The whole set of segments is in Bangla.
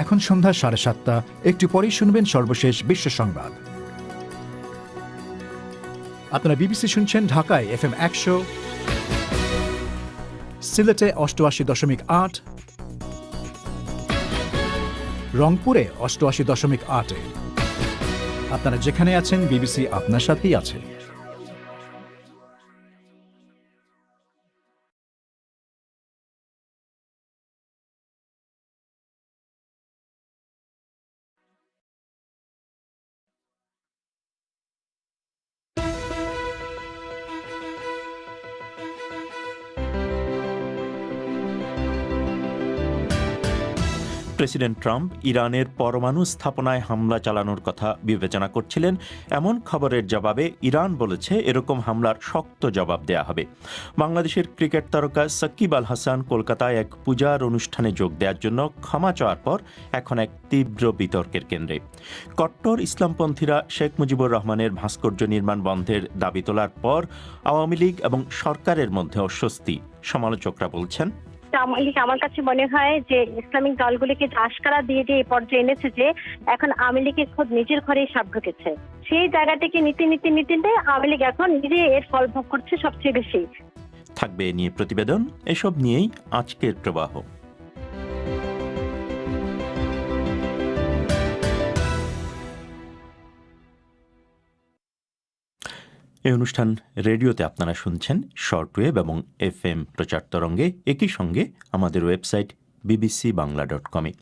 এখন সন্ধ্যা 7:30, একটু পরেই শুনবেন সর্বশেষ বিশ্ব সংবাদ। আপনারা বিবিসি শুনছেন ঢাকায় FM 100, সিলেটে 88.8, রংপুরে 88.8। আপনারা যেখানে আছেন, বিবিসি আপনার সাথেই আছে। প্রেসিডেন্ট ট্রাম্প ইরানের পরমাণু স্থাপনায় হামলা চালানোর কথা বিবেচনা করছিলেন। এমন খবরের জবাবে ইরান বলেছে এরকম হামলার শক্ত জবাব দেয়া হবে। বাংলাদেশের ক্রিকেট তারকা সাকিব আল হাসান কলকাতায় এক পূজার অনুষ্ঠানে যোগ দেওয়ার জন্য ক্ষমা চাওয়ার পর এখন এক তীব্র বিতর্কের কেন্দ্রে। কট্টর ইসলামপন্থীরা শেখ মুজিবুর রহমানের ভাস্কর্য নির্মাণ বন্ধের দাবি তোলার পর আওয়ামী লীগ এবং সরকারের মধ্যে অস্বস্তি। সমালোচকরা বলছেন, আমার কাছে মনে হয় যে ইসলামিক দলগুলিকে আশকারা দিয়ে এই পর্যায়ে এনেছে যে এখন আওয়ামী লীগের খোদ নিজের ঘরেই সাপ ঢুকেছে। সেই জায়গাটিকে নীতি আওয়ামী লীগ এখন নিজে এর ফল ভোগ করছে সবচেয়ে বেশি। থাকবে এ নিয়ে প্রতিবেদন। এসব নিয়েই আজকের প্রবাহ। এই অনুষ্ঠান রেডিওতে আপনারা শুনছেন শর্টওয়েভ এবং FM প্রচার তরঙ্গে, একই সঙ্গে আমাদের ওয়েবসাইট bbcbangla.com-এ।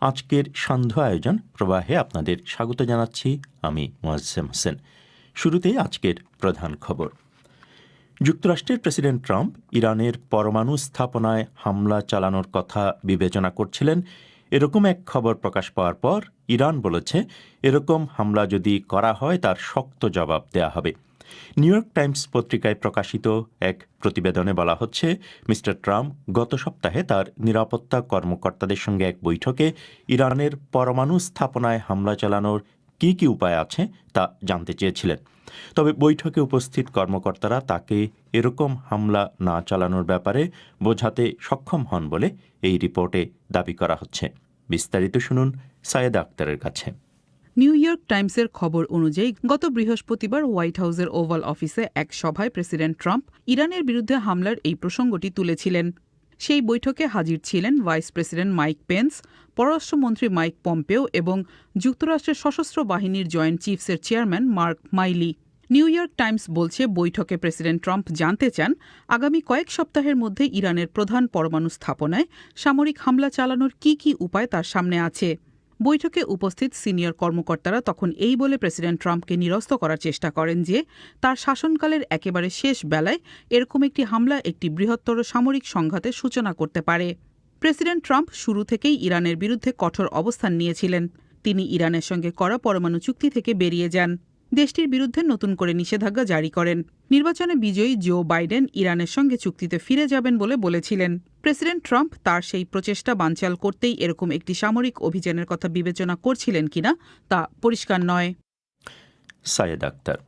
আজকের সান্ধ্য আয়োজন প্রবাহে আপনাদের স্বাগত জানাচ্ছি আমি মোয়াজ্জেম হোসেন। শুরুতেই আজকের প্রধান খবর। যুক্তরাষ্ট্রের প্রেসিডেন্ট ট্রাম্প ইরানের পরমাণু স্থাপনায় হামলা চালানোর কথা বিবেচনা করছিলেন। এরকম এক খবর প্রকাশ পাওয়ার পর ইরান বলেছে এরকম হামলা যদি করা হয় তার শক্ত জবাব দেয়া হবে। নিউ ইয়র্ক টাইমস পত্রিকায় প্রকাশিত এক প্রতিবেদনে বলা হচ্ছে, মিস্টার ট্রাম্প গত সপ্তাহে তার নিরাপত্তা কর্মকর্তাদের সঙ্গে এক বৈঠকে ইরানের পরমাণু স্থাপনায় হামলা চালানোর কী কী উপায় আছে তা জানতে চেয়েছিলেন। তবে বৈঠকে উপস্থিত কর্মকর্তারা তাকে এরকম হামলা না চালানোর ব্যাপারে বোঝাতে সক্ষম হন বলে এই রিপোর্টে দাবি করা হচ্ছে। বিস্তারিত শুনুন সায়েদা আক্তারের কাছে। নিউ ইয়র্ক টাইমসের খবর অনুযায়ী গত বৃহস্পতিবার হোয়াইট হাউসের ওভাল অফিসে এক সভায় প্রেসিডেন্ট ট্রাম্প ইরানের বিরুদ্ধে হামলার এই প্রসঙ্গটি তুলেছিলেন। সেই বৈঠকে হাজির ছিলেন ভাইস প্রেসিডেন্ট মাইক পেন্স, পররাষ্ট্রমন্ত্রী মাইক পম্পেও এবং যুক্তরাষ্ট্রের সশস্ত্র বাহিনীর জয়েন্ট চিফসের chairman Mark Milley. New York Times বলছে, বৈঠকে প্রেসিডেন্ট ট্রাম্প জানতে চান আগামী কয়েক সপ্তাহের মধ্যে ইরানের প্রধান পরমাণু স্থাপনায় সামরিক হামলা চালানোর কী কী উপায় তার সামনে আছে। বৈঠকে উপস্থিত সিনিয়র কর্মকর্তারা তখন এই বলে প্রেসিডেন্ট ট্রাম্পকে নিরস্ত করার চেষ্টা করেন যে তার শাসনকালের একেবারে শেষ বেলায় এরকম একটি হামলা একটি বৃহত্তর সামরিক সংঘাতের সূচনা করতে পারে। প্রেসিডেন্ট ট্রাম্প শুরু থেকেই ইরানের বিরুদ্ধে কঠোর অবস্থান নিয়েছিলেন। তিনি ইরানের সঙ্গে করা পরমাণু চুক্তি থেকে বেরিয়ে যান, দেশটির বিরুদ্ধে নতুন করে নিষেধাজ্ঞা জারি করেন। নির্বাচনে বিজয়ী জো বাইডেন ইরানের সঙ্গে চুক্তিতে ফিরে যাবেন বলে বলেছিলেন। প্রেসিডেন্ট ট্রাম্প তার সেই প্রচেষ্টা বানচাল করতেই এরকম একটি সামরিক অভিযানের কথা বিবেচনা করছিলেন কিনা তা পরিষ্কার নয়। সায়েদ আক্তার।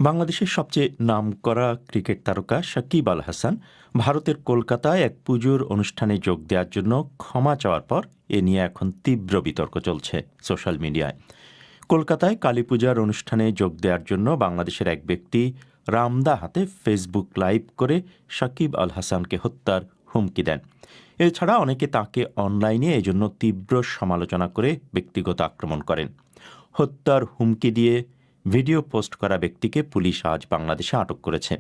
বাংলাদেশের সবচেয়ে নামকরা ক্রিকেট তারকা সাকিব আল হাসান ভারতের কলকাতায় এক পুজোর অনুষ্ঠানে যোগ দেওয়ার জন্য ক্ষমা চাওয়ার পর এ নিয়ে এখন তীব্র বিতর্ক চলছে সোশ্যাল মিডিয়ায়। কলকাতায় কালী পূজার অনুষ্ঠানে যোগ দেওয়ার জন্য বাংলাদেশের এক ব্যক্তি রামদা হাতে ফেসবুক লাইভ করে সাকিব আল হাসানকে হত্যার হুমকি দেন। এছাড়া অনেকে তাকে অনলাইনে এজন্য তীব্র সমালোচনা করে ব্যক্তিগত আক্রমণ করেন। হত্যার হুমকি দিয়ে ভিডিও পোস্ট করা ব্যক্তিকে পুলিশ আজ বাংলাদেশে আটক করেছে।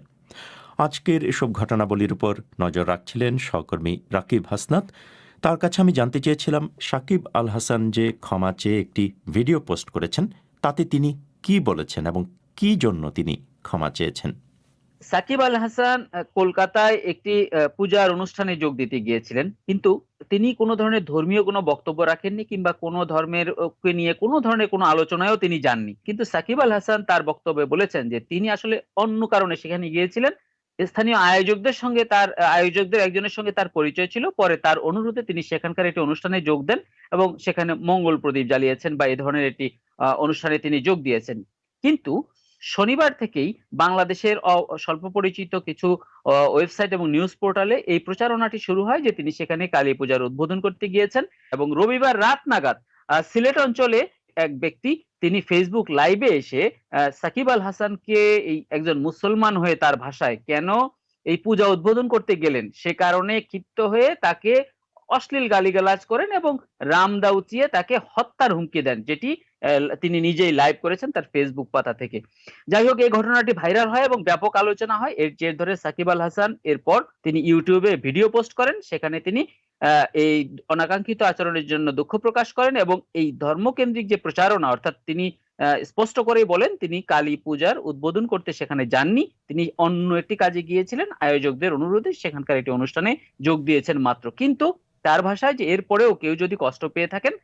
আজকের এসব ঘটনাবলীর উপর নজর রাখছিলেন সহকর্মী রাকিব হাসনাত। তার কাছে আমি জানতে চেয়েছিলাম, সাকিব আল হাসান যে ক্ষমা চেয়ে একটি ভিডিও পোস্ট করেছেন তাতে তিনি কি বলেছেন এবং কি জন্য তিনি ক্ষমা চেয়েছেন। সাকিব আল হাসান কলকাতায় একটি পূজার অনুষ্ঠানে যোগ দিতে গিয়েছিলেন, কিন্তু তিনি কোনো ধরনের ধর্মীয় কোনো বক্তব্য রাখেননি কিংবা কোনো ধর্মের কে নিয়ে কোনো ধরনের কোনো আলোচনায়ও তিনি যাননি। কিন্তু সাকিব আল হাসান তার বক্তব্যে বলেছেন যে তিনি আসলে অন্য কারণে সেখানে গিয়েছিলেন। স্থানীয় আয়োজকদের একজনের সঙ্গে তার পরিচয় ছিল, পরে তার অনুরোধে তিনি সেখানকার একটি অনুষ্ঠানে যোগ দেন এবং সেখানে মঙ্গল প্রদীপ জ্বালিয়েছেন বা এই ধরনের একটি অনুষ্ঠানে তিনি যোগ দিয়েছেন। কিন্তু শনিবার থেকেই বাংলাদেশের স্বল্প পরিচিত কিছু ওয়েবসাইট এবং নিউজ পোর্টালে এই প্রচারণাটি শুরু হয় যে তিনি সেখানে কালী পূজার উদ্বোধন করতে গিয়েছেন। এবং রবিবার রাত নাগাদ সিলেট অঞ্চলে এক ব্যক্তি তিনি ফেসবুক লাইভে এসে সাকিব আল হাসানকে এই একজন মুসলমান হয়ে তার ভাষায় কেন এই পূজা উদ্বোধন করতে গেলেন সে কারণে ক্ষিপ্ত হয়ে তাকে অশ্লীল গালিগালাজ করেন এবং রামদা উঁচিয়ে তাকে হত্যার হুমকি দেন, যেটি তিনি নিজেই লাইভ করেছেন তার ফেসবুক পাতা থেকে। যাই হোক, এই ঘটনাটি ভাইরাল হয় এবং ব্যাপক আলোচনা হয়। এর জের ধরে সাকিব আল হাসান এরপর তিনি ইউটিউবে ভিডিও পোস্ট করেন, সেখানে তিনি এই অনাকাঙ্ক্ষিত আচরণের জন্য দুঃখ প্রকাশ করেন এবং এই ধর্মকেন্দ্রিক যে প্রচারণা, অর্থাৎ তিনি স্পষ্ট করেই বলেন তিনি কালী পূজার উদ্বোধন করতে সেখানে যাননি, তিনি অন্য একটি কাজে গিয়েছিলেন, আয়োজকদের অনুরোধে সেখানকার একটি অনুষ্ঠানে যোগ দিয়েছেন মাত্র। কিন্তু তার ভাষায় যে এরপরেও কেউ যদি কষ্ট পেয়ে থাকেন,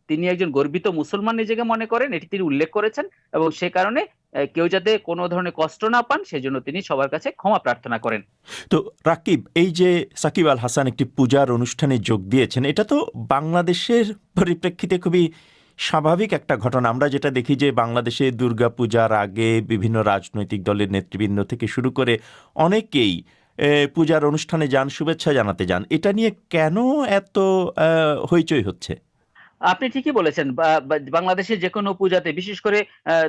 তিনি একজন গর্বিত মুসলমান নিজেকে মনে করেন, এটি তিনি উল্লেখ করেছেন এবং সে কারণে কেউ যাতে কোনো ধরনের কষ্ট না পান সেজন্য তিনি সবার কাছে ক্ষমা প্রার্থনা করেন। তো রাকিব, এই যে সাকিব আল হাসান একটি পূজার অনুষ্ঠানে যোগ দিয়েছেন, এটা তো বাংলাদেশের পরিপ্রেক্ষিতে খুবই স্বাভাবিক একটা ঘটনা। আমরা যেটা দেখি যে বাংলাদেশে দুর্গা পূজার আগে বিভিন্ন রাজনৈতিক দলের নেতৃবৃন্দ থেকে শুরু করে অনেকেই পূজার অনুষ্ঠানে যান, শুভেচ্ছা জানাতে যান। এটা নিয়ে কেন এত হইচই হচ্ছে? আপনি ঠিকই বলেছেন, বাংলাদেশে যে কোনো পূজাতে, বিশেষ করে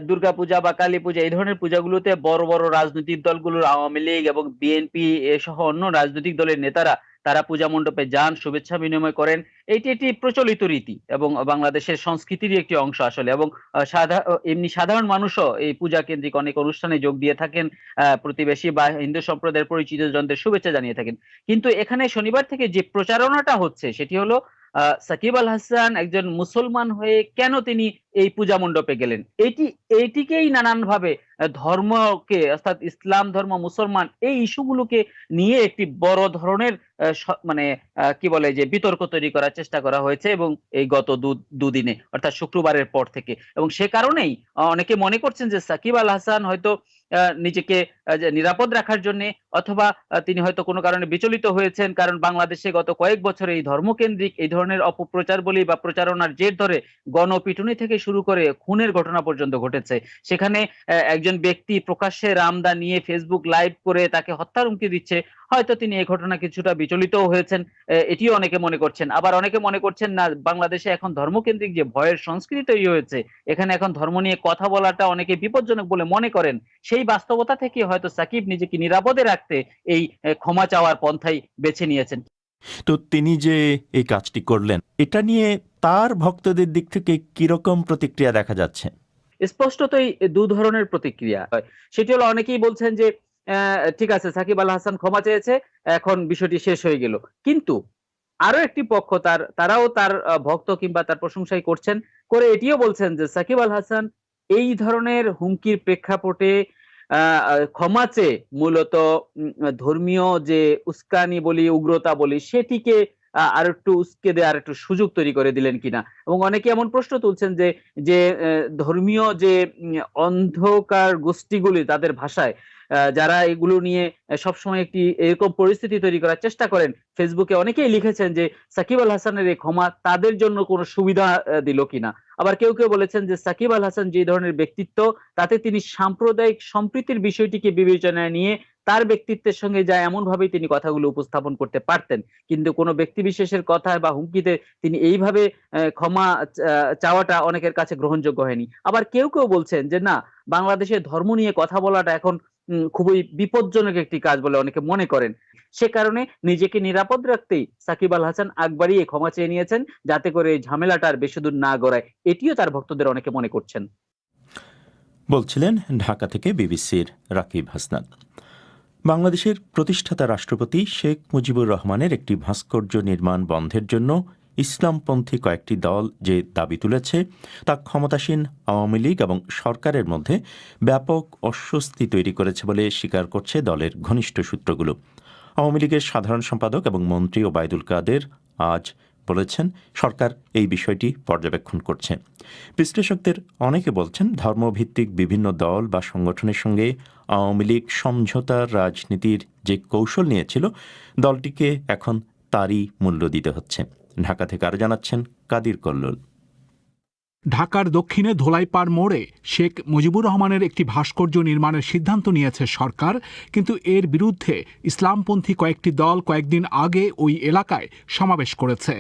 দুর্গা পূজা বা কালী পূজা, এই ধরনের পূজাগুলোতে বড় বড় রাজনৈতিক দলগুলোর, আওয়ামী লীগ এবং বিএনপি সহ অন্য রাজনৈতিক দলের নেতারা তারা পূজা মণ্ডপে যান, শুভেচ্ছা বিনিময় করেন। এটি একটি প্রচলিত রীতি এবং বাংলাদেশের সংস্কৃতিরই একটি অংশ আসলে। এবং এমনি সাধারণ মানুষও এই পূজা কেন্দ্রিক অনেক অনুষ্ঠানে যোগ দিয়ে থাকেন, প্রতিবেশী বা হিন্দু সম্প্রদায়ের পরিচিত জনদের শুভেচ্ছা জানিয়ে থাকেন। কিন্তু এখানে শনিবার থেকে যে প্রচারণাটা হচ্ছে সেটি হলো সাকিব আল হাসান একজন মুসলমান হয়ে কেন তিনি এই পূজা মণ্ডপে গেলেন। এইটিকেই নানানভাবে ধর্মকে, অর্থাৎ ইসলাম ধর্ম, মুসলমান, এই ইস্যুগুলোকে নিয়ে একটি বড় ধরনের মানে কি বলে যে বিতর্ক তৈরি করার চেষ্টা করা হয়েছে এবং এই গত দুদিনে, অর্থাৎ শুক্রবারের পর থেকে। এবং সে কারণেই অনেকে মনে করছেন যে সাকিব আল হাসান হয়তো নিজেকে নিরাপদ রাখার জন্য, অথবা তিনি হয়তো কোনো কারণে বিচলিত হয়েছেন, কারণ বাংলাদেশে গত কয়েক বছরে এই ধর্মকেন্দ্রিক এই ধরনের অপপ্রচার বলি বা প্রচারণার জের ধরে গণপিটুনি থেকে শুরু করে খুনের ঘটনা পর্যন্ত ঘটেছে। সেখানে একজন ব্যক্তি প্রকাশ্যে রামদা নিয়ে ফেসবুক লাইভ করে তাকে হত্যার হুমকি দিচ্ছে, হয়তো তিনি এই ঘটনা কিছুটা বিচলিতও হয়েছেন, এটিও অনেকে মনে করছেন। আবার অনেকে মনে করছেন না, বাংলাদেশে এখন ধর্মকেন্দ্রিক যে ভয়ের সংস্কৃতি তৈরি হয়েছে, এখানে এখন ধর্ম নিয়ে কথা বলাটা অনেকে বিপজ্জনক বলে মনে করেন। সেই বাস্তবতা থেকে হয়তো সাকিব নিজেকে নিরাপদে রাখতে এই ক্ষমা চাওয়ার পন্থাই বেছে নিয়েছেন। তো তিনি যে এই কাজটি করলেন, এটা নিয়ে তার ভক্তদের দিক থেকে কিরকম প্রতিক্রিয়া দেখা যাচ্ছে? স্পষ্টতই দু ধরনের প্রতিক্রিয়া হয়। সেটি হলো, অনেকেই বলছেন যে ঠিক আছে, সাকিব আল হাসান ক্ষমা চেয়েছে, এখন বিষয়টি শেষ হয়ে গেল। কিন্তু আরো একটি পক্ষ তারাও তার ভক্ত কিংবা তার প্রশংসাই করছেন, করে এটিও বলছেন যে সাকিব আল হাসান এই ধরনের হুমকির প্রেক্ষাপটে ক্ষমা চেয়ে মূলত ধর্মীয় যে উস্কানি বলি, উগ্রতা বলি, সেটিকে আর একটু উস্কে দেওয়ার একটু সুযোগ তৈরি করে দিলেন কিনা। এবং অনেকে এমন প্রশ্ন তুলছেন যে ধর্মীয় যে অন্ধকার গোষ্ঠীগুলি, তাদের ভাষায় যারা এগুলো নিয়ে সবসময় একটি এরকম পরিস্থিতি তৈরি করার চেষ্টা করেন, ফেসবুকে অনেকেই লিখেছেন যে সাকিব আল হাসানের এই ক্ষমা তাদের জন্য কোনো সুবিধা দিল কিনা। আবার কেউ কেউ বলেছেন যে সাকিব আল হাসান যে ধরনের ব্যক্তিত্ব, তাতে তিনি সাম্প্রদায়িক সম্প্রীতির বিষয়টিকে বিবেচনায় নিয়ে তার ব্যক্তিত্বের সঙ্গে যায় এমন ভাবেই তিনি কথাগুলো উপস্থাপন করতে পারতেন। কিন্তু কোনো ব্যক্তি বিশেষের কথা বা হুমকিতে তিনি এইভাবে ক্ষমা চাওয়াটা অনেকের কাছে গ্রহণযোগ্য হয়নি। আবার কেউ কেউ বলছেন যে না, বাংলাদেশের ধর্ম নিয়ে কথা বলাটা এখন খুবই বিপজ্জনক একটি কাজ বলে অনেকে মনে করেন। সে কারণে নিজেকে নিরাপদ রাখতেই সাকিব আল হাসান আগ বাড়িয়ে ক্ষমা চেয়ে নিয়েছেন, যাতে করে এই ঝামেলাটা আর বেশি দূর না গড়ায়, এটিও তার ভক্তদের অনেকে মনে করছেন। বলছিলেন ঢাকা থেকে বিবিসির রাকিব হাসনাত। বাংলাদেশের প্রতিষ্ঠাতা রাষ্ট্রপতি শেখ মুজিবুর রহমানের একটি ভাস্কর্য নির্মাণ বন্ধের জন্য ইসলামপন্থী কয়েকটি দল যে দাবি তুলেছে, তা ক্ষমতাসীন আওয়ামী লীগ এবং সরকারের মধ্যে ব্যাপক অস্বস্তি তৈরি করেছে বলে স্বীকার করছে দলের ঘনিষ্ঠ সূত্রগুলো। আওয়ামী লীগের সাধারণ সম্পাদক এবং মন্ত্রী ওবায়দুল কাদের আজ বলেছেন, সরকার এই বিষয়টি পর্যবেক্ষণ করছে। বিশ্লেষকদের অনেকে বলছেন, ধর্মভিত্তিক বিভিন্ন দল বা সংগঠনের সঙ্গে আওয়ামী লীগ সমঝোতার রাজনীতির যে কৌশল নিয়েছিল, দলটিকে এখন তারই মূল্য দিতে হচ্ছে। ঢাকা থেকে আরও জানাচ্ছেন কাদির কল্লোল। ঢাকার দক্ষিণে ধোলাইপাড় মোড়ে শেখ মুজিবুর রহমানের একটি ভাস্কর্য নির্মাণের সিদ্ধান্ত নিয়েছে সরকার, কিন্তু এর বিরুদ্ধে ইসলামপন্থী কয়েকটি দল কয়েকদিন আগে ওই এলাকায় সমাবেশ করেছে।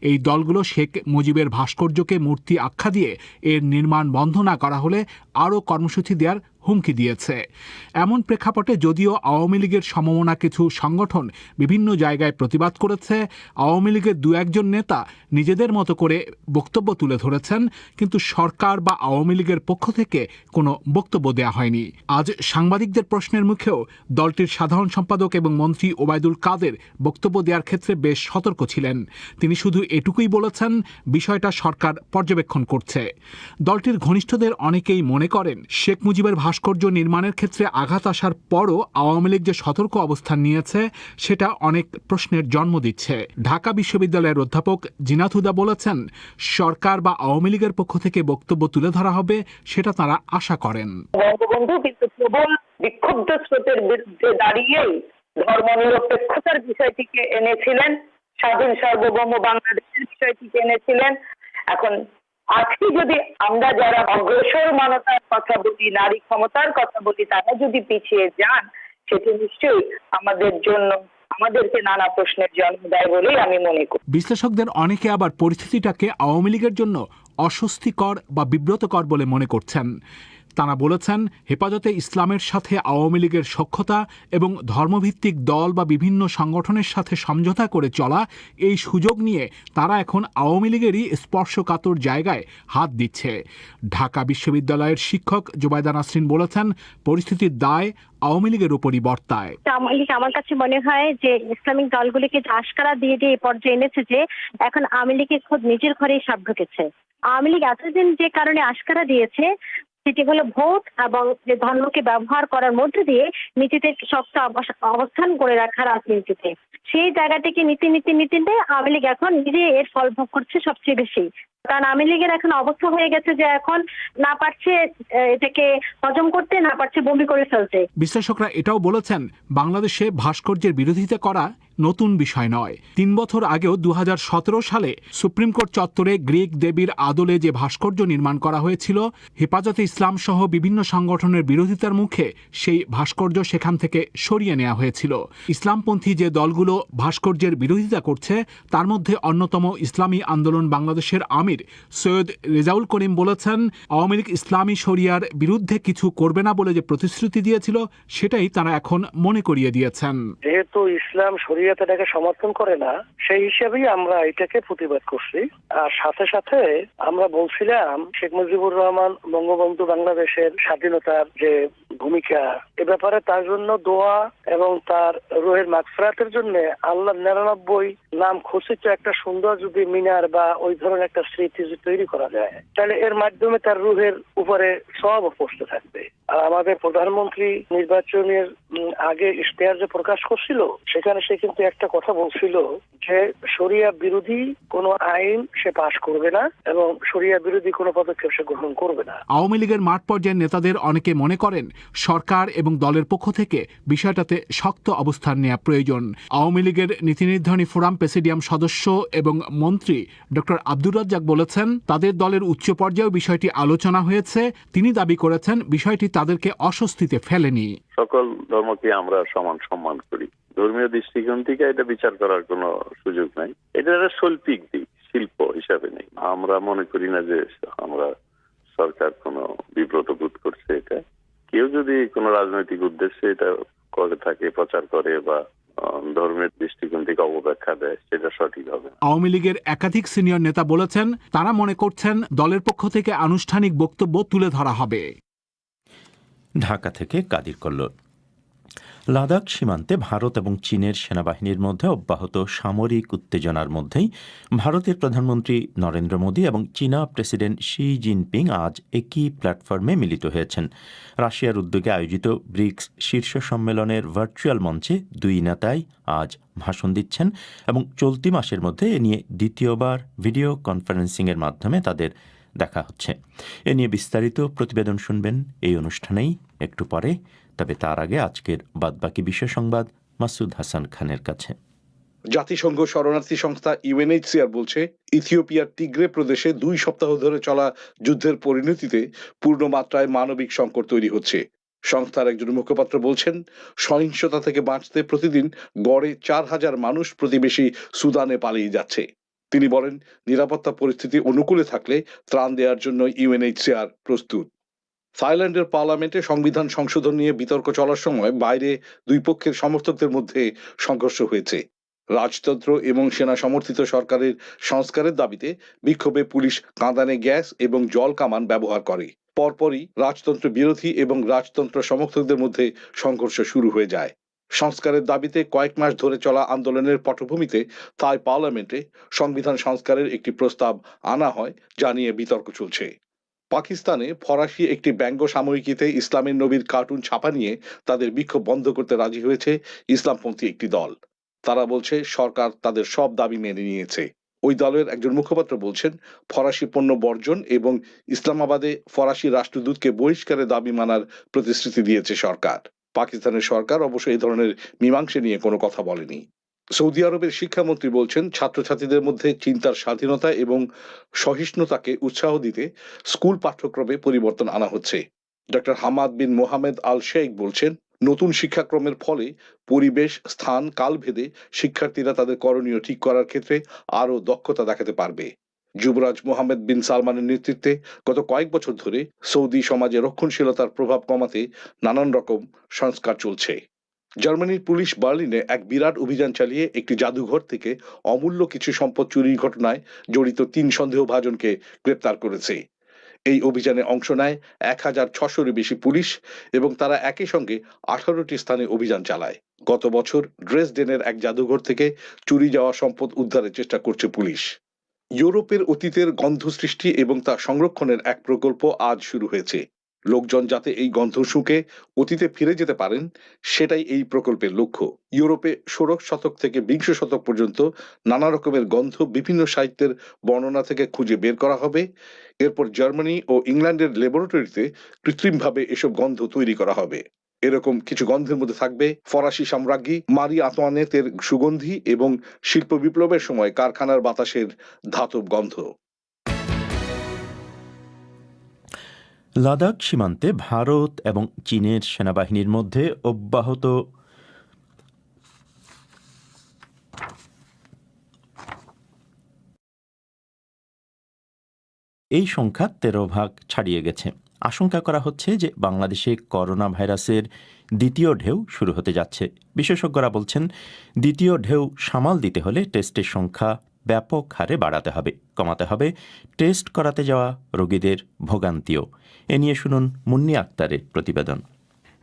এই দলগুলো শেখ মুজিবের ভাস্কর্যকে মূর্তি আখ্যা দিয়ে এর নির্মাণ বন্ধ না করা হলে আরও কর্মসূচি দেওয়ার হুমকি দিয়েছে। এমন প্রেক্ষাপটে যদিও আওয়ামী লীগের সমমনা কিছু সংগঠন বিভিন্ন জায়গায় প্রতিবাদ করেছে, আওয়ামী লীগের দু একজন নেতা নিজেদের মতো করে বক্তব্য তুলে ধরেছেন, কিন্তু সরকার বা আওয়ামী লীগের পক্ষ থেকে কোনো বক্তব্য দেওয়া হয়নি। আজ সাংবাদিকদের প্রশ্নের মুখেও দলটির সাধারণ সম্পাদক এবং মন্ত্রী ওবায়দুল কাদের বক্তব্য দেওয়ার ক্ষেত্রে বেশ সতর্ক ছিলেন। তিনি শুধু এটুকুই বলেছেন, বিষয়টা সরকার পর্যবেক্ষণ করছে। দলটির ঘনিষ্ঠদের অনেকেই মনে করেন, শেখ মুজিবের ভাস্কর্য নির্মাণের ক্ষেত্রে আঘাত আসার পরও আওয়ামী লীগ যে সতর্ক অবস্থান নিয়েছে সেটা অনেক প্রশ্নের জন্ম দিচ্ছে। ঢাকা বিশ্ববিদ্যালয়ের অধ্যাপক জিনাত হুদা বলেছেন, সরকার বা আওয়ামী লীগের পক্ষ থেকে বক্তব্য তুলে ধরা হবে সেটা তারা আশা করেন। বঙ্গবন্ধু কিন্তু প্রবল বিক্ষুব্ধ স্রোতের বিরুদ্ধে দাঁড়িয়েই ধর্মনিরপেক্ষতার বিষয়টিকে এনেছিলেন, স্বাধীন সার্বভৌম বাংলাদেশের বিষয়টিকে এনেছিলেন। এখন আজকে যদি আমরা যারা অগ্রসর মানবতার কথা বলি, নারী ক্ষমতার কথা বলি, তারা যদি পিছিয়ে যান, সেটি নিশ্চয়ই আমাদের জন্য আমাদেরকে নানা প্রশ্নের জন্ম দেয় বলেই আমি মনে করি। বিশ্লেষকদের অনেকে আবার পরিস্থিতিটাকে আওয়ামী লীগের জন্য অস্বস্তিকর বা বিব্রতকর বলে মনে করছেন। তারা বলেছেন, হেফাজতে ইসলামের সাথে আওয়ামী লীগের সখ্যতা এবং ধর্মভিত্তিক দল বা বিভিন্ন সংগঠনের সাথে সমঝোতা করে চলা, এই সুযোগ নিয়ে তারা এখন আওয়ামী লীগেরই স্পর্শকাতর জায়গায় হাত দিচ্ছে। ঢাকা বিশ্ববিদ্যালয়ের শিক্ষক জুবাইদা নাসরিন বলেছেন, পরিস্থিতির দায় আওয়ামী লীগের উপরই বর্তায়। আমার কাছে মনে হয় যে ইসলামিক দলগুলিকে আশকারা দিয়ে এই পর্যায়ে এনেছে যে এখন আওয়ামী লীগের খোদ নিজের ঘরেই সাপ ঢুকেছে। আওয়ামী লীগ এতদিন যে কারণে আশকারা দিয়েছে সেটি হলো ভোট এবং যে ধর্মকে ব্যবহার করার মধ্যে দিয়ে নীতিতে শক্ত অবস্থান করে রাখা রাজনীতিতে, সেই জায়গাটিকে নীতিতে আওয়ামী লীগ এখন নিজে এর ফল ভোগ করছে সবচেয়ে বেশি। কারণ আওয়ামী লীগের এখন অবস্থা হয়ে গেছে যে এখন না পারছে এটাকে হজম করতে, না পারছে বমি করে ফেলতে। বিশ্লেষকরা এটাও বলেছেন, বাংলাদেশে ভাস্কর্যের বিরোধিতা করা নতুন বিষয় নয়। ৩ বছর আগেও ২০১৭ সালে সুপ্রিম কোর্ট চত্বরে গ্রিক দেবীর আদলে যে ভাস্কর্য নির্মাণ করা হয়েছিল, হেফাজতে ইসলাম সহ বিভিন্ন সংগঠনের বিরোধিতার মুখে সেই ভাস্কর্য সেখান থেকে সরিয়ে নেওয়া হয়েছিল। ইসলামপন্থী যে দলগুলো ভাস্কর্যের বিরোধিতা করছে তার মধ্যে অন্যতম ইসলামী আন্দোলন বাংলাদেশের আমির সৈয়দ রেজাউল করিম বলেছেন, আওয়ামী লীগ ইসলামী শরিয়ার বিরুদ্ধে কিছু করবে না বলে যে প্রতিশ্রুতি দিয়েছিল সেটাই তারা এখন মনে করিয়ে দিয়েছেন। যেহেতু ইসলাম শরিয়াত এটাকে সমর্থন করে না, সেই হিসেবেই আমরা এটাকে প্রতিবাদ করছি। আর সাথে সাথে আমরা বলছিলাম, শেখ মুজিবুর রহমান বঙ্গবন্ধু বাংলাদেশের স্বাধীনতার যে ভূমিকা, এ ব্যাপারে তার জন্য দোয়া এবং তার রুহের মাগফিরাতের জন্য আল্লাহ ৯৯ নাম খচিত একটা সুন্দর যদি মিনার বা ওই ধরনের একটা স্মৃতি তৈরি করা যায়, তাহলে এর মাধ্যমে তার রুহের উপরে সব পৌঁছতে থাকবে। আর আমাদের প্রধানমন্ত্রী নির্বাচনের আগে ইশতেহার যে প্রকাশ করছিল, সেখানে সে কিন্তু একটা কথা বলছিল যে শরিয়া বিরোধী কোনো আইন সে পাশ করবে না এবং শরিয়া বিরোধী কোনো পদক্ষেপ সে গ্রহণ করবে না। আওয়ামী লীগের মাঠ পর্যায়ের নেতাদের অনেকে মনে করেন, সরকার এবং দলের পক্ষ থেকে বিষয়টাতে শক্ত অবস্থান নেওয়া প্রয়োজন। আওয়ামী লীগের নীতি নির্ধারণী ফোরাম প্রেসিডিয়াম সদস্য এবং মন্ত্রী ডক্টর আব্দুর রাজ্জাক বলেছেন, তাদের দলের উচ্চ পর্যায়েও বিষয়টি আলোচনা হয়েছে। তিনি দাবি করেছেন, বিষয়টি তাদেরকে অস্বস্তিতে ফেলেনি। সকল ধর্মকে আমরা সমান সম্মান করি, ধর্মীয় দৃষ্টিকোণ থেকে এটা বিচার করার কোনো সুযোগ নাই। এটা একটা শৈল্পিক দিক, শিল্প হিসাবে নেই। আমরা মনে করি না যে আমরা সরকার কোনো বিব্রত বোধ করছে। এটা কেউ যদি কোনো রাজনৈতিক উদ্দেশ্যে এটা করে থাকে, প্রচার করে বা ধর্মের দৃষ্টিকোণ থেকে অবব্যাখ্যা দেয়, সেটা সঠিক হবে। আওয়ামী লীগের একাধিক সিনিয়র নেতা বলেছেন, তারা মনে করছেন দলের পক্ষ থেকে আনুষ্ঠানিক বক্তব্য তুলে ধরা হবে। ঢাকা থেকে কাদির কল্লোল। লাদাখ সীমান্তে ভারত এবং চীনের সেনাবাহিনীর মধ্যে অব্যাহত সামরিক উত্তেজনার মধ্যেই ভারতের প্রধানমন্ত্রী নরেন্দ্র মোদী এবং চীনা প্রেসিডেন্ট শি জিনপিং আজ একই প্ল্যাটফর্মে মিলিত হয়েছেন। রাশিয়ার উদ্যোগে আয়োজিত ব্রিক্স শীর্ষ সম্মেলনের ভার্চুয়াল মঞ্চে দুই নেতাই আজ ভাষণ দিচ্ছেন এবং চলতি মাসের মধ্যে এ নিয়ে দ্বিতীয়বার ভিডিও কনফারেন্সিংয়ের মাধ্যমে তাদের দেখা হচ্ছে। এ নিয়ে বিস্তারিত প্রতিবেদন শুনবেন এই অনুষ্ঠানেই একটু পরে। তবে তার আগে আজকের বাদবাকি বিশ্ব সংবাদ মাসুদ হাসান খানের কাছে। জাতিসংঘ শরণার্থী সংস্থা ইউএনএইচসিআর বলছে, ইথিওপিয়ার টিগ্রে প্রদেশে 2 সপ্তাহ ধরে চলা যুদ্ধের পরিণতিতে পূর্ণমাত্রায় মানবিক সংকট তৈরি হচ্ছে। সংস্থার একজন মুখপাত্র বলছেন, সহিংসতা থেকে বাঁচতে প্রতিদিন গড়ে 4,000 মানুষ প্রতিবেশী সুদানে পালিয়ে যাচ্ছে। তিনি বলেন, নিরাপত্তা পরিস্থিতি অনুকূলে থাকলে ত্রাণ দেওয়ার জন্য ইউএনএইচসিআর প্রস্তুত। থাইল্যান্ডের পার্লামেন্টে সংবিধান সংশোধন নিয়ে বিতর্ক চলার সময় বাইরে দুই পক্ষের সমর্থকদের মধ্যে সংঘর্ষ হয়েছে। রাজতন্ত্র এবং সেনা সমর্থিত সরকারের সংস্কারের দাবিতে বিক্ষোভে পুলিশ কাঁদানে গ্যাস এবং জল কামান ব্যবহার করে। পরপরই রাজতন্ত্র বিরোধী এবং রাজতন্ত্র সমর্থকদের মধ্যে সংঘর্ষ শুরু হয়ে যায়। সংস্কারের দাবিতে কয়েক মাস ধরে চলা আন্দোলনের পটভূমিতে থাই পার্লামেন্টে সংবিধান সংস্কারের একটি প্রস্তাব আনা হয়, যা নিয়ে বিতর্ক চলছে। পাকিস্তানে ফরাসি একটি ব্যঙ্গ সাময়িকীতে ইসলামের নবীর কার্টুন ছাপা নিয়ে তাদের বিক্ষোভ বন্ধ করতে রাজি হয়েছে ইসলামপন্থী একটি দল। তারা বলছে, সরকার তাদের সব দাবি মেনে নিয়েছে। ওই দলের একজন মুখপাত্র বলছেন, ফরাসি পণ্য বর্জন এবং ইসলামাবাদে ফরাসি রাষ্ট্রদূতকে বহিষ্কারের দাবি মানার প্রতিশ্রুতি দিয়েছে সরকার। পাকিস্তানের সরকার অবশ্য এই ধরনের মীমাংসা নিয়ে কোনো কথা বলেনি। সৌদি আরবের শিক্ষামন্ত্রী বলছেন, ছাত্রছাত্রীদের মধ্যে চিন্তার স্বাধীনতা এবং সহিষ্ণুতাকে উৎসাহ দিতে স্কুল পাঠ্যক্রমে পরিবর্তন আনা হচ্ছে। ডক্টর হামাদ বিন মোহাম্মদ আল শেখ বলছেন, নতুন শিক্ষাক্রমের ফলে পরিবেশ, স্থান, কাল ভেদে শিক্ষার্থীরা তাদের করণীয় ঠিক করার ক্ষেত্রে আরও দক্ষতা দেখাতে পারবে। যুবরাজ মোহাম্মদ বিন সালমানের নেতৃত্বে গত কয়েক বছর ধরে সৌদি সমাজে রক্ষণশীলতার প্রভাব কমাতে নানান রকম সংস্কার চলছে। জার্মানির পুলিশ বার্লিনে এক বিরাট অভিযান চালিয়ে একটি জাদুঘর থেকে অমূল্য কিছু সম্পদ চুরির ঘটনায় জড়িত 3 সন্দেহভাজনকে গ্রেপ্তার করেছে। এই অভিযানে অংশ নেয় 1,600-এর বেশি পুলিশ এবং তারা একই সঙ্গে 18টি স্থানে অভিযান চালায়। গত বছর ড্রেসডেনের এক জাদুঘর থেকে চুরি যাওয়া সম্পদ উদ্ধারের চেষ্টা করছে পুলিশ। ইউরোপের অতীতের গন্ধ সৃষ্টি এবং তা সংরক্ষণের এক প্রকল্প আজ শুরু হয়েছে। লোকজন যাতে এই গন্ধ শুঁকে অতীতে ফিরে যেতে পারেন, সেটাই এই প্রকল্পের লক্ষ্য। ইউরোপে 16 শতক থেকে 20 শতক পর্যন্ত নানা রকমের গন্ধ বিভিন্ন সাহিত্যের বর্ণনা থেকে খুঁজে বের করা হবে। এরপর জার্মানি ও ইংল্যান্ডের ল্যাবরেটরিতে কৃত্রিমভাবে এসব গন্ধ তৈরি করা হবে। এরকম কিছু গন্ধের মধ্যে থাকবে ফরাসি সাম্রাজ্ঞী মারি আন্তোয়ানেতের সুগন্ধি এবং শিল্প বিপ্লবের সময় কারখানার বাতাসের ধাতব গন্ধ। লাদাখ সীমান্তে ভারত এবং চীনের সেনাবাহিনীর মধ্যে অব্যাহত এই সংখ্যা 13 ভাগ ছাড়িয়ে গেছে। আশঙ্কা করা হচ্ছে যে বাংলাদেশে করোনা ভাইরাসের দ্বিতীয় ঢেউ শুরু হতে যাচ্ছে। বিশেষজ্ঞরা বলছেন, দ্বিতীয় ঢেউ সামাল দিতে হলে টেস্টের সংখ্যা ব্যাপক হারে বাড়াতে হবে, কমাতে হবে টেস্ট করাতে যাওয়া রোগীদের ভোগান্তিও। এ নিয়ে শুনুন মুন্নি আক্তারের প্রতিবেদন।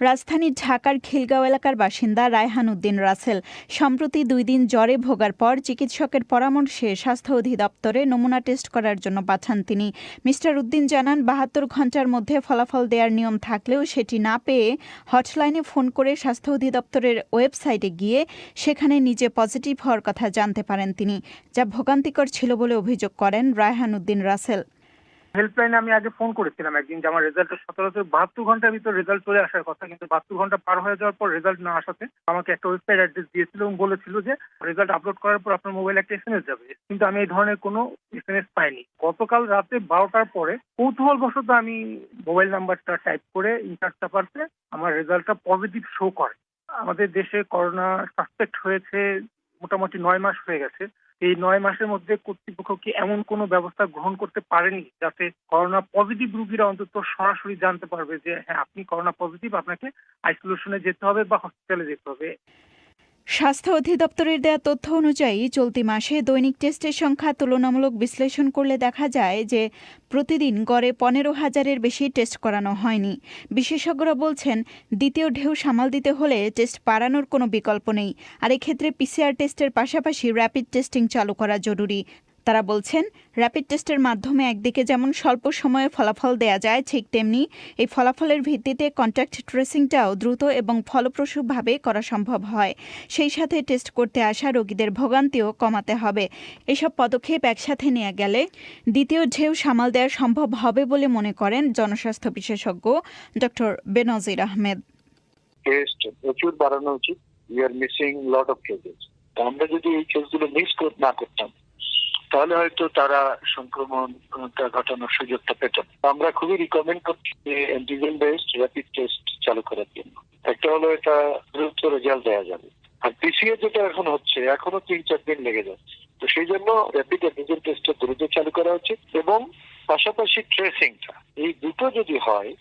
রাজধানীর ঢাকার খিলগাঁও এলাকার বাসিন্দা রায়হান উদ্দিন রাসেল সম্প্রতি 2 দিন জ্বরে ভোগার পর চিকিৎসকের পরামর্শে স্বাস্থ্য অধিদপ্তরে নমুনা টেস্ট করার জন্য পাঠান তিনি। মিস্টার উদ্দিন জানান, 72 ঘণ্টার মধ্যে ফলাফল দেওয়ার নিয়ম থাকলেও সেটি না পেয়ে হটলাইনে ফোন করে স্বাস্থ্য অধিদপ্তরের ওয়েবসাইটে গিয়ে সেখানে নিজে পজিটিভ হওয়ার কথা জানতে পারেন তিনি, যা ভোগান্তিকর ছিল বলে অভিযোগ করেন রায়হান উদ্দিন রাসেল। হেল্পলাইনে আমি আগে ফোন করেছিলাম একদিন যে আমার রেজাল্ট 72 ঘন্টার ভিতর রেজাল্ট চলে আসার কথা, কিন্তু 72 ঘন্টা পার হয়ে যাওয়ার পর রেজাল্ট না আসাতে আমাকে একটা ওয়েবসাইট অ্যাড্রেস দিয়েছিল এবং বলেছিল যে রেজাল্ট আপলোড করার পর আপনার মোবাইলে একটা SMS যাবে, কিন্তু আমি এই ধরনের কোনো SMS পাইনি। গতকাল রাতে 12টার পরে কৌতূহলবশত আমি মোবাইল নাম্বারটা টাইপ করে ইন্টার চাপাতে আমার রেজাল্টটা পজিটিভ শো করে। আমাদের দেশে করোনা সাসপেক্ট হয়েছে মোটামুটি 9 মাস হয়ে গেছে। এই 9 মাসের মধ্যে কর্তৃপক্ষ কি এমন কোনো ব্যবস্থা গ্রহণ করতে পারেনি যাতে করোনা পজিটিভ রোগীরা অন্তত সরাসরি জানতে পারবে যে হ্যাঁ আপনি করোনা পজিটিভ, আপনাকে আইসোলেশনে যেতে হবে বা হসপিটালে যেতে হবে। স্বাস্থ্য অধিদপ্তরের দেয়া তথ্য অনুযায়ী চলতি মাসে দৈনিক টেস্টের সংখ্যা তুলনামূলক বিশ্লেষণ করলে দেখা যায় যে প্রতিদিন গড়ে 15,000-এর বেশি টেস্ট করানো হয়নি। বিশেষজ্ঞরা বলছেন, দ্বিতীয় ঢেউ সামাল দিতে হলে টেস্ট বাড়ানোর কোনো বিকল্প নেই, আর এক্ষেত্রে PCR টেস্টের পাশাপাশি র্যাপিড টেস্টিং চালু করা জরুরি। তারা বলছেন, র্যাপিড টেস্টের মাধ্যমে একদিকে যেমন স্বল্প সময়ে ফলাফল দেয়া যায়, ঠিক তেমনি এই ফলাফলের ভিত্তিতে কন্ট্যাক্ট ট্রেসিংটাও দ্রুত এবং ফলপ্রসূভাবে করা সম্ভব হয়। সেই সাথে টেস্ট করতে আসা রোগীদের ভোগান্তিও কমাতে হবে। এসব পদক্ষেপ একসাথে নিয়ে গেলে দ্বিতীয় ঢেউ সামাল দেওয়া সম্ভব হবে বলে মনে করেন জনস্বাস্থ্য বিশেষজ্ঞ ডক্টর বেনজির আহমেদ। টেস্ট প্রচুর বাড়ানো উচিত। We are missing lot of cases. আমরা যদি এই কেসগুলো মিস না করতাম তাহলে হয়তো তারা সংক্রমণটা ঘটানোর সুযোগটা পেত না। আমরা খুবই রিকমেন্ড করছি যে অ্যান্টিজেন বেসড র্যাপিড টেস্ট চালু করার জন্য। একটা হলো এটা দ্রুত রেজাল্ট দেওয়া যাবে, আর পিসিআর যেটা এখন হচ্ছে এখনো 3-4 দিন লেগে যাচ্ছে। তো সেই জন্য র্যাপিড অ্যান্টিজেন টেস্টটা দ্রুত চালু করা উচিত এবং পাশাপাশি ট্রেসিংটা, এই দুটো যদি হয়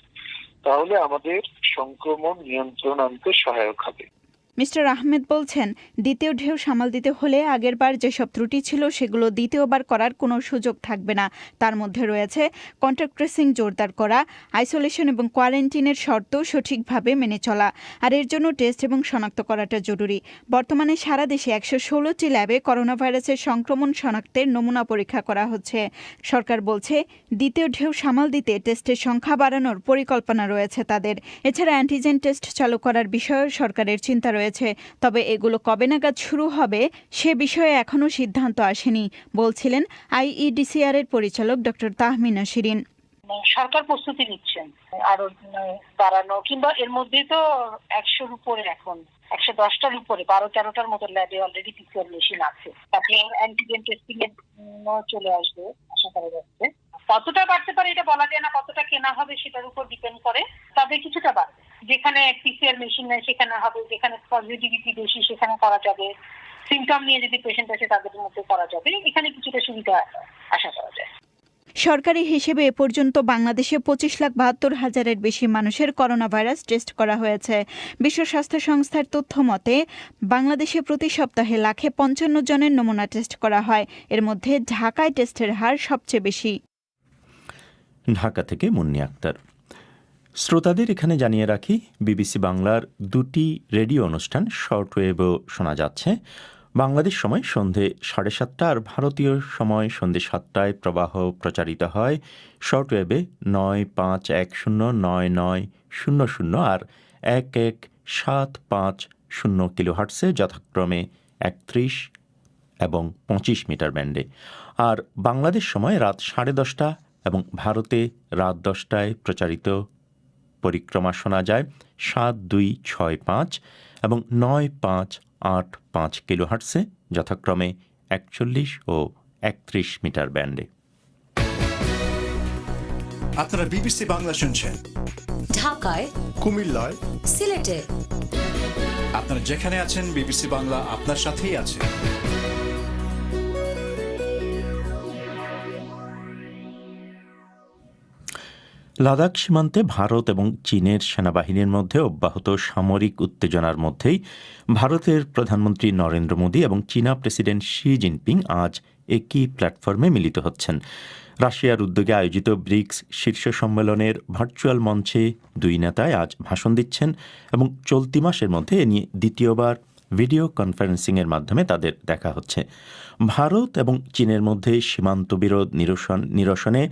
তাহলে আমাদের সংক্রমণ নিয়ন্ত্রণ আনতে সহায়ক হবে। মিস্টার আহমেদ বলছেন, দ্বিতীয় ঢেউ সামাল দিতে হলে আগেরবার যেসব ত্রুটি ছিল সেগুলো দ্বিতীয়বার করার কোনো সুযোগ থাকবে না। তার মধ্যে রয়েছে কন্ট্যাক্ট ট্রেসিং জোরদার করা, আইসোলেশন এবং কোয়ারেন্টিনের শর্ত সঠিকভাবে মেনে চলা, আর এর জন্য টেস্ট এবং শনাক্ত করাটা জরুরি। বর্তমানে সারা দেশে 116টি ল্যাবে করোনা ভাইরাসের সংক্রমণ শনাক্তের নমুনা পরীক্ষা করা হচ্ছে। সরকার বলছে দ্বিতীয় ঢেউ সামাল দিতে টেস্টের সংখ্যা বাড়ানোর পরিকল্পনা রয়েছে তাদের। এছাড়া অ্যান্টিজেন টেস্ট চালু করার বিষয়েও সরকারের চিন্তা রয়েছে, তবে এগুলো কবে নাগাদ শুরু হবে সে বিষয়ে এখনো সিদ্ধান্ত আসেনি, বলছিলেন আইইডিসিআর এর পরিচালক ডক্টর তাহমিনা শিরিন। সরকার প্রস্তুতি নিচ্ছেন আরো বাড়ানো, কিংবা এর মধ্যে তো 100-র উপরে, এখন 110টার উপরে 12-13টার মতো ল্যাবে অলরেডি পিসিআর মেশিন আছে। তারপরে অ্যান্টিজেন টেস্টিং এর চলে আসবে আশা করা যাচ্ছে। কতটা বাড়তে পারে এটা বলা যায় না, কতটা কেনা হবে সেটার উপর ডিপেন্ড করে, তবে কিছুটা বাড়বে। যেখানে পিসিআর মেশিন নেই সেখানে হবে, যেখানে পজিটিভিটি বেশি সেখানে করা যাবে, সিমটম নিয়ে যদি পেশেন্ট আসে তাদের মধ্যে করা যাবে, এখানে কিছুটা সুবিধা আশা করা যায়। সরকারি হিসেবে এ পর্যন্ত বাংলাদেশে 25,72,000-এর বেশি মানুষের করোনা ভাইরাস টেস্ট করা হয়েছে। বিশ্ব স্বাস্থ্য সংস্থার তথ্য মতে বাংলাদেশে প্রতি সপ্তাহে 155 জনের নমুনা টেস্ট করা হয়। এর মধ্যে ঢাকায় টেস্টের হার সবচেয়ে বেশি। ঢাকা থেকে মুন্নি আক্তার। শ্রোতাদের এখানে জানিয়ে রাখি, বিবিসি বাংলার 2টি রেডিও অনুষ্ঠান শর্টওয়েভও শোনা যাচ্ছে। বাংলাদেশ সময় সন্ধে 7:30 আর ভারতীয় সময় সন্ধে 7টায় প্রবাহ প্রচারিত হয় শর্টওয়েভে 95109900 আর 11750 কিলোহার্টসে যথাক্রমে 31 এবং 25 মিটার ব্যান্ডে। আর বাংলাদেশ সময় রাত 10:30 এবং ভারতে রাত 10টায় প্রচারিত পরিক্রমা শোনা যায় 7265 এবং 9585 কিলোহার্টসে যথাক্রমে 41 ও 31 মিটার ব্যান্ডে। আপনারা বিবিসি বাংলা শুনছেন ঢাকায়, কুমিল্লায়, সিলেটে। আপনারা যেখানে আছেন বিবিসি বাংলা আপনার সাথেই আছে। লাদাখ সীমান্তে ভারত এবং চীনের সেনাবাহিনীর মধ্যে অব্যাহত সামরিক উত্তেজনার মধ্যেই ভারতের প্রধানমন্ত্রী নরেন্দ্র মোদী এবং চীনা প্রেসিডেন্ট শি জিনপিং আজ একই প্ল্যাটফর্মে মিলিত হচ্ছেন। রাশিয়ার উদ্যোগে আয়োজিত ব্রিক্স শীর্ষ সম্মেলনের ভার্চুয়াল মঞ্চে দুই নেতায় আজ ভাষণ দিচ্ছেন এবং চলতি মাসের মধ্যে এ নিয়ে দ্বিতীয়বার ভিডিও কনফারেন্সিংয়ের মাধ্যমে তাদের দেখা হচ্ছে। ভারত এবং চীনের মধ্যে সীমান্ত বিরোধ নিরসনে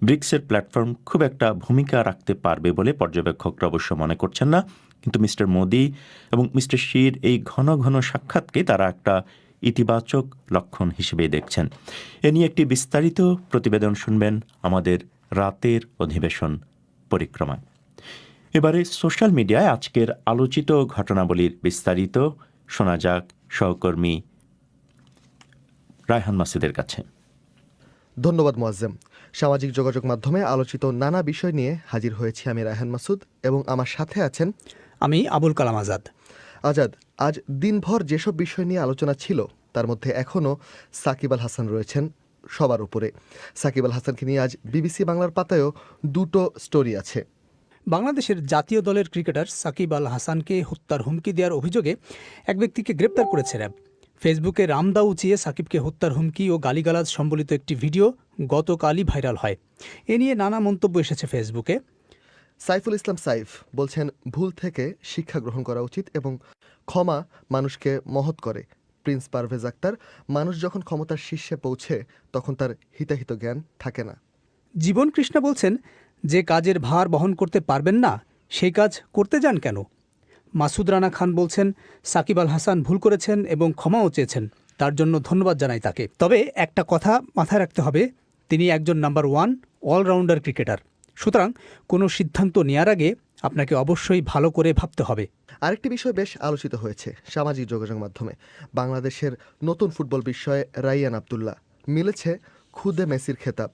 ব্রিক্সের প্ল্যাটফর্ম খুব একটা ভূমিকা রাখতে পারবে বলে পর্যবেক্ষকরা অবশ্য মনে করছেন না, কিন্তু মিস্টার মোদি এবং মিস্টার শির এই ঘন ঘন সাক্ষাৎকে তারা একটা ইতিবাচক লক্ষণ হিসেবে দেখছেন। এ নিয়ে একটি বিস্তারিত প্রতিবেদন শুনবেন আমাদের রাতের অধিবেশন পরিক্রমায়। এবারে সোশ্যাল মিডিয়ায় আজকের আলোচিত ঘটনাবলীর বিস্তারিত শোনা যাক সহকর্মী রায়হান মাসুদের কাছে। ধন্যবাদ মোয়াজ্জেম। সামাজিক যোগাযোগ মাধ্যমে আলোচিত নানা বিষয় নিয়ে হাজির হয়েছি আমি রায়হান মাসুদ এবং আমার সাথে আছেন আমি আবুল কালাম আজাদ। আজাদ, আজ দিনভর যেসব বিষয় নিয়ে আলোচনা ছিল তার মধ্যে এখনও সাকিব আল হাসান রয়েছেন সবার উপরে। সাকিব আল হাসানকে নিয়ে আজ বিবিসি বাংলার পাতায়ও দুটো স্টোরি আছে। বাংলাদেশের জাতীয় দলের ক্রিকেটার সাকিব আল হাসানকে হত্যার হুমকি দেওয়ার অভিযোগে এক ব্যক্তিকে গ্রেপ্তার করেছে র্যাব। ফেসবুকে রামদা উঁচিয়ে সাকিবকে হত্যার হুমকি ও গালিগালাজ সম্বলিত একটি ভিডিও গতকালই ভাইরাল হয়। এ নিয়ে নানা মন্তব্য এসেছে ফেসবুকে। সাইফুল ইসলাম সাইফ বলছেন, ভুল থেকে শিক্ষা গ্রহণ করা উচিত এবং ক্ষমা মানুষকে মহৎ করে। প্রিন্স পারভেজ আক্তার, মানুষ যখন ক্ষমতার শীর্ষে পৌঁছে তখন তার হিতাহিত জ্ঞান থাকে না। জীবন কৃষ্ণা বলছেন, যে কাজের ভার বহন করতে পারবেন না সেই কাজ করতে যান কেন। মাসুদ রানা খান বলছেন, সাকিব আল হাসান ভুল করেছেন এবং ক্ষমাও চেয়েছেন, তার জন্য ধন্যবাদ জানাই তাকে। তবে একটা কথা মাথায় রাখতে হবে, তিনি একজন নাম্বার 1 অলরাউন্ডার ক্রিকেটার। সুতরাং কোনো সিদ্ধান্ত নেওয়ার আগে আপনাকে অবশ্যই ভালো করে ভাবতে হবে। আরেকটি বিষয় বেশ আলোচিত হয়েছে সামাজিক যোগাযোগ মাধ্যমে। বাংলাদেশের নতুন ফুটবল বিস্ময়ে রাইয়ান আব্দুল্লাহ, মিলেছে খুদে মেসির খেতাব।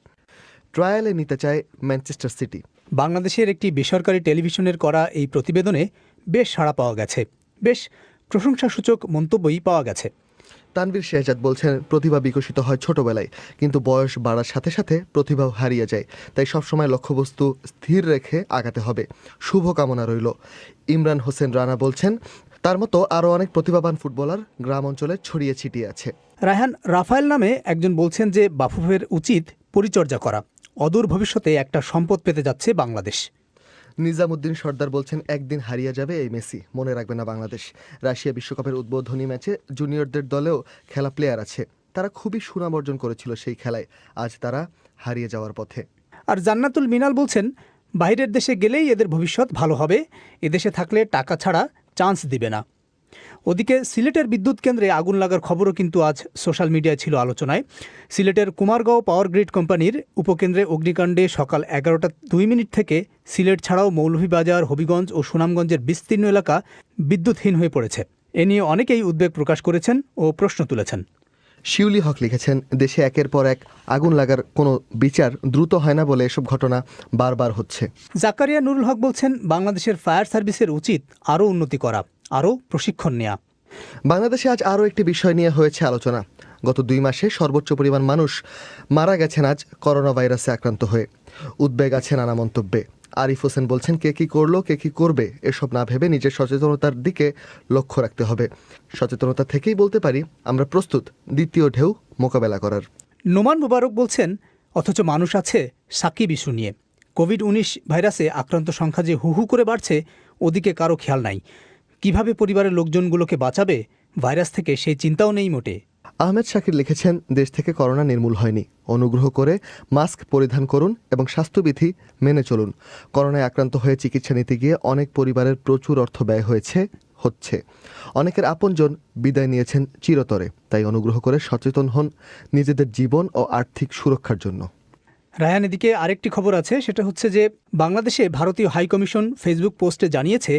ট্রায়ালে নিতে চায় ম্যানচেস্টার সিটি। বাংলাদেশের একটি বেসরকারি টেলিভিশনের করা এই প্রতিবেদনে বেশ সাড়া পাওয়া গেছে, বেশ প্রশংসাসূচক মন্তব্যই পাওয়া গেছে। তানভীর শেহজাদ বলছেন, প্রতিভা বিকশিত হয় ছোটবেলায়, কিন্তু বয়স বাড়ার সাথে সাথে প্রতিভাও হারিয়ে যায়। তাই সবসময় লক্ষ্যবস্তু স্থির রেখে আগাতে হবে। শুভকামনা রইল। ইমরান হোসেন রানা বলছেন, তার মতো আরও অনেক প্রতিভাবান ফুটবলার গ্রাম অঞ্চলে ছড়িয়ে ছিটিয়ে আছে। রায়হান রাফায়েল নামে একজন বলছেন যে বাফুফের উচিত পরিচর্যা করা। অদূর ভবিষ্যতে একটা সম্পদ পেতে যাচ্ছে বাংলাদেশ। নিজামুদ্দিন সর্দার বলছেন, একদিন হারিয়ে যাবে এই মেসি, মনে রাখবে না বাংলাদেশ। রাশিয়া বিশ্বকাপের উদ্বোধনী ম্যাচে জুনিয়রদের দলেও খেলা প্লেয়ার আছে, তারা খুবই সুনাম অর্জন করেছিল সেই খেলায়, আজ তারা হারিয়ে যাওয়ার পথে। আর জান্নাতুল মিনাল বলছেন, বাইরের দেশে গেলেই এদের ভবিষ্যৎ ভালো হবে, এদেশে থাকলে টাকা ছাড়া চান্স দিবে না। ওদিকে সিলেটের বিদ্যুৎ কেন্দ্রে আগুন লাগার খবরও কিন্তু আজ সোশ্যাল মিডিয়ায় ছিল আলোচনায়। সিলেটের কুমারগাঁও পাওয়ার গ্রিড কোম্পানির উপকেন্দ্রে অগ্নিকাণ্ডে সকাল 11:02 থেকে সিলেট ছাড়াও মৌলভীবাজার, হবিগঞ্জ ও সুনামগঞ্জের বিস্তীর্ণ এলাকা বিদ্যুৎহীন হয়ে পড়েছে। এ নিয়ে অনেকেই উদ্বেগ প্রকাশ করেছেন ও প্রশ্ন তুলেছেন। শিউলি হক লিখেছেন, দেশে একের পর এক আগুন লাগার কোনো বিচার দ্রুত হয় না বলে এসব ঘটনা বারবার হচ্ছে। জাকারিয়া নুরুল হক বলছেন, বাংলাদেশের ফায়ার সার্ভিসের উচিত আরও উন্নতি করা, আরও প্রশিক্ষণ নেওয়া। বাংলাদেশে আজ আরও একটি বিষয় নিয়ে হয়েছে আলোচনা। গত 2 মাসে সর্বোচ্চ পরিমাণ মানুষ মারা গেছেন আজ করোনা ভাইরাসে আক্রান্ত হয়ে। উদ্বেগ আছে নানা মন্তব্যে। আরিফ হোসেন বলছেন, কে কী করলো, কে কী করবে, এসব না ভেবে নিজের সচেতনতার দিকে লক্ষ্য রাখতে হবে। সচেতনতা থেকেই বলতে পারি আমরা প্রস্তুত দ্বিতীয় ঢেউ মোকাবেলা করার। নোমান মুবারক বলছেন, অথচ মানুষ আছে সাকিব ইস্যু নিয়ে। কোভিড-19 ভাইরাসে আক্রান্ত সংখ্যা যে হু হু করে বাড়ছে, ওদিকে কারো খেয়াল নাই। কিভাবে পরিবারের লোকজনগুলোকে বাঁচাবে ভাইরাস থেকে, সেই চিন্তাও নেই মোটে। আহমেদ শাকির লিখেছেন, দেশ থেকে করোনা নির্মূল হয়নি, অনুগ্রহ করে মাস্ক পরিধান করুন এবং স্বাস্থ্যবিধি মেনে চলুন। করোনায় আক্রান্ত হয়ে চিকিৎসা নিতে গিয়ে অনেক পরিবারের প্রচুর অর্থ ব্যয় হচ্ছে। অনেকের আপনজন বিদায় নিয়েছেন চিরতরে। তাই অনুগ্রহ করে সচেতন হন নিজেদের জীবন ও আর্থিক সুরক্ষার জন্য। রায়হান, এদিকে আরেকটি খবর আছে, সেটা হচ্ছে যে বাংলাদেশে ভারতীয় হাইকমিশন ফেসবুক পোস্টে জানিয়েছে,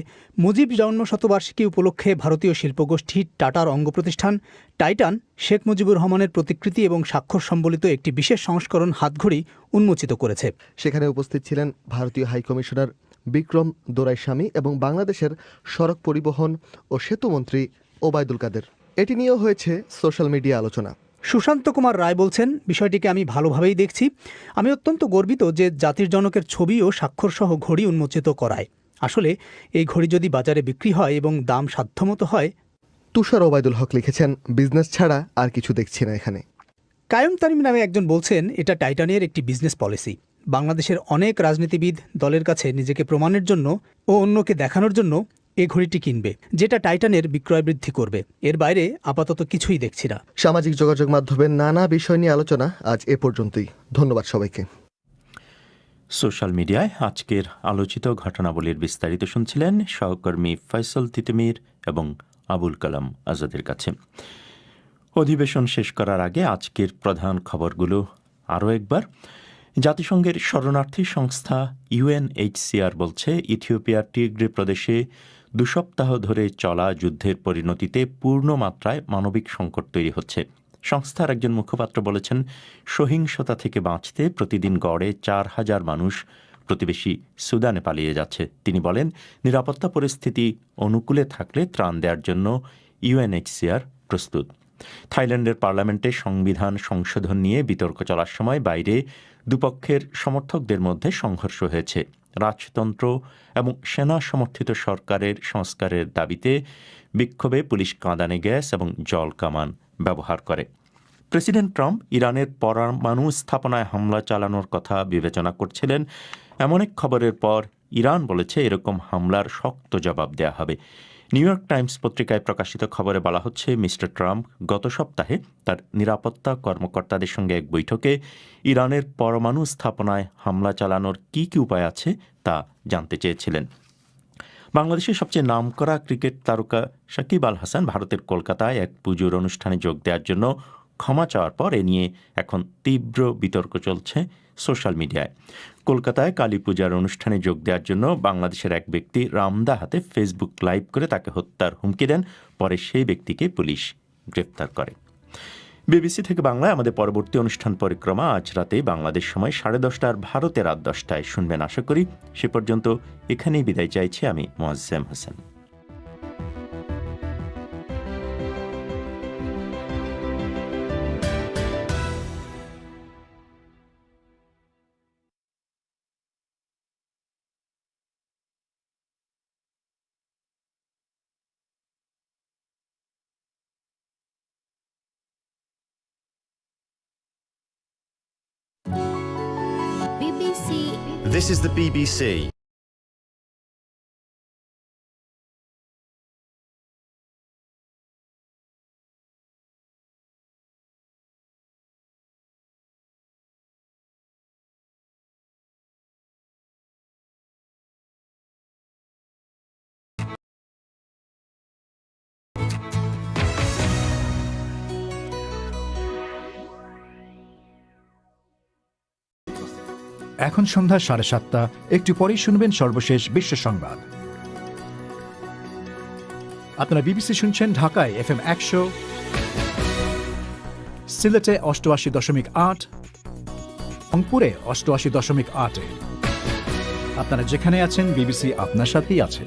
মুজিব জন্ম শতবার্ষিকী উপলক্ষে ভারতীয় শিল্পগোষ্ঠী টাটার অঙ্গ প্রতিষ্ঠান টাইটান শেখ মুজিবুর রহমানের প্রতিকৃতি এবং স্বাক্ষর সম্বলিত একটি বিশেষ সংস্করণ হাতঘড়ি উন্মোচিত করেছে। সেখানে উপস্থিত ছিলেন ভারতীয় হাইকমিশনার বিক্রম দোরাইস্বামী এবং বাংলাদেশের সড়ক পরিবহন ও সেতুমন্ত্রী ওবায়দুল কাদের। এটি নিয়েও হয়েছে সোশ্যাল মিডিয়া আলোচনা। সুশান্ত কুমার রায় বলছেন, বিষয়টিকে আমি ভালোভাবেই দেখছি। আমি অত্যন্ত গর্বিত যে জাতির জনকের ছবি ও স্বাক্ষরসহ ঘড়ি উন্মোচিত করায়। আসলে এই ঘড়ি যদি বাজারে বিক্রি হয় এবং দাম সাধ্যমতো হয়। তুষার ওবায়দুল হক লিখেছেন, বিজনেস ছাড়া আর কিছু দেখছি না এখানে। কায়ুম তারিম নামে একজন বলছেন, এটা টাইটানের একটি বিজনেস পলিসি। বাংলাদেশের অনেক রাজনীতিবিদ দলের কাছে নিজেকে প্রমাণের জন্য ও অন্যকে দেখানোর জন্য এই ঘড়িটি কিনবে, যেটা টাইটানের বিক্রয় বৃদ্ধি করবে। এর বাইরে আপাতত কিছুই দেখছি না। সামাজিক যোগাযোগ মাধ্যমের নানা বিষয় নিয়ে আলোচনা আজ এ পর্যন্তই। ধন্যবাদ সবাইকে। সোশ্যাল মিডিয়ায় আজকের আলোচিত ঘটনাবলীর বিস্তারিত শুনছিলেন সহকর্মী ফয়সল তিতুমির এবং আবুল কালাম আজাদের কাছে। অধিবেশন শেষ করার আগে আজকের প্রধান খবরগুলো আরও একবার। জাতিসংঘের শরণার্থী সংস্থা UNHCR বলছে, ইথিওপিয়ার টিগ্রে প্রদেশে 2 সপ্তাহ ধরে চলা যুদ্ধের পরিণতিতে পূর্ণ মাত্রায় মানবিক সংকট তৈরি হচ্ছে। সংস্থার একজন মুখপাত্র বলেছেন, সহিংসতা থেকে বাঁচতে প্রতিদিন গড়ে 4000 মানুষ প্রতিবেশী সুদানে পালিয়ে যাচ্ছে। তিনি বলেন, নিরাপত্তা পরিস্থিতি অনুকূলে থাকলে ত্রাণ দেওয়ার জন্য UNHCR প্রস্তুত। থাইল্যান্ডের পার্লামেন্টে সংবিধান সংশোধন নিয়ে বিতর্ক চলার সময় বাইরে দুপক্ষের সমর্থকদের মধ্যে সংঘর্ষ হয়েছে। রাজতন্ত্র এবং সেনা সমর্থিত সরকারের সংস্কারের দাবিতে বিক্ষোভে পুলিশ কাঁদানে গ্যাস এবং জল কামান ব্যবহার করে। প্রেসিডেন্ট ট্রাম্প ইরানের পরমাণু স্থাপনায় হামলা চালানোর কথা বিবেচনা করছিলেন। এমন এক খবরের পর ইরান বলেছে, এরকম হামলার শক্ত জবাব দেওয়া হবে। নিউ ইয়র্ক টাইমস পত্রিকায় প্রকাশিত খবরে বলা হচ্ছে, মিস্টার ট্রাম্প গত সপ্তাহে তার নিরাপত্তা কর্মকর্তাদের সঙ্গে এক বৈঠকে ইরানের পরমাণু স্থাপনায় হামলা চালানোর কী কী উপায় আছে তা জানতে চেয়েছিলেন। বাংলাদেশের সবচেয়ে নামকরা ক্রিকেট তারকা সাকিব আল হাসান ভারতের কলকাতায় এক পুজোর অনুষ্ঠানে যোগ দেওয়ার জন্য ক্ষমা চাওয়ার পর এ নিয়ে এখন তীব্র বিতর্ক চলছে সোশ্যাল মিডিয়ায়। কলকাতায় কালী পূজার অনুষ্ঠানে যোগ দেওয়ার জন্য বাংলাদেশের এক ব্যক্তি রামদা হাতে ফেসবুক লাইভ করে তাকে হত্যার হুমকি দেন। পরে সেই ব্যক্তিকে পুলিশ গ্রেপ্তার করে। বিবিসি থেকে বাংলায় আমাদের পরবর্তী অনুষ্ঠান পরিক্রমা আজ রাতে বাংলাদেশ সময় 10:30 আর ভারতে রাত 10টায় শুনবেন আশা করি। সে পর্যন্ত এখানেই বিদায় চাইছি আমি Moazzem Hossain. BBC. This is the BBC. এখন সন্ধ্যা 7:30। একটু পরেই শুনবেন সর্বশেষ বিশ্ব সংবাদ। আপনারা বিবিসি শুনছেন ঢাকায় FM 100, সিলেটে 88.8, রংপুরে 88.8। আপনারা যেখানে আছেন বিবিসি আপনার সাথেই আছে।